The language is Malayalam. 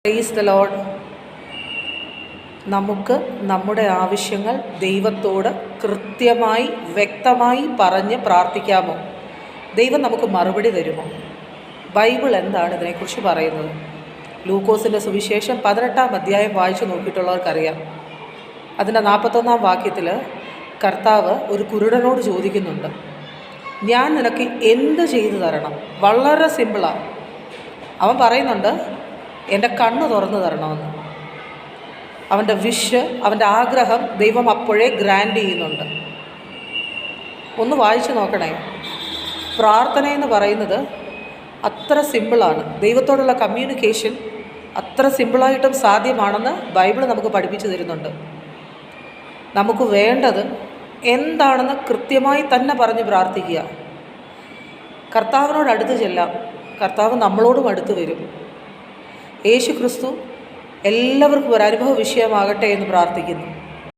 Praise the Lord. നമുക്ക് നമ്മുടെ ആവശ്യങ്ങൾ ദൈവത്തോട് കൃത്യമായി വ്യക്തമായി പറഞ്ഞ് പ്രാർത്ഥിക്കാമോ? ദൈവം നമുക്ക് മറുപടി തരുമോ? ബൈബിൾ എന്താണ് ഇതിനെക്കുറിച്ച് പറയുന്നത്? ലൂക്കോസിൻ്റെ സുവിശേഷം 18-ാം അധ്യായം വായിച്ചു നോക്കിയിട്ടുള്ളവർക്കറിയാം. അതിൻ്റെ 41-ാം വാക്യത്തിൽ കർത്താവ് ഒരു കുരുടനോട് ചോദിക്കുന്നുണ്ട്, ഞാൻ നിനക്ക് എന്ത് ചെയ്തു തരണം? വളരെ സിമ്പിളാണ്. അവൻ പറയുന്നുണ്ട്, എൻ്റെ കണ്ണ് തുറന്നു തരണമെന്ന്. അവൻ്റെ വിഷ്, അവൻ്റെ ആഗ്രഹം ദൈവം അപ്പോഴേ ഗ്രാൻഡ് ചെയ്യുന്നുണ്ട്. ഒന്ന് വായിച്ചു നോക്കണേ. പ്രാർത്ഥന എന്ന് പറയുന്നത് അത്ര സിമ്പിളാണ്. ദൈവത്തോടുള്ള കമ്മ്യൂണിക്കേഷൻ അത്ര സിമ്പിളായിട്ടും സാധ്യമാണെന്ന് ബൈബിൾ നമുക്ക് പഠിപ്പിച്ചു തരുന്നുണ്ട്. നമുക്ക് വേണ്ടത് എന്താണെന്ന് കൃത്യമായി തന്നെ പറഞ്ഞ് പ്രാർത്ഥിക്കുക. കർത്താവിനോട് അടുത്ത് ചെല്ലാം, കർത്താവ് നമ്മളോടും അടുത്ത് വരും. യേശു ക്രിസ്തു എല്ലാവർക്കും ഒരു അനുഭവ വിഷയമാകട്ടെ എന്ന് പ്രാർത്ഥിക്കുന്നു.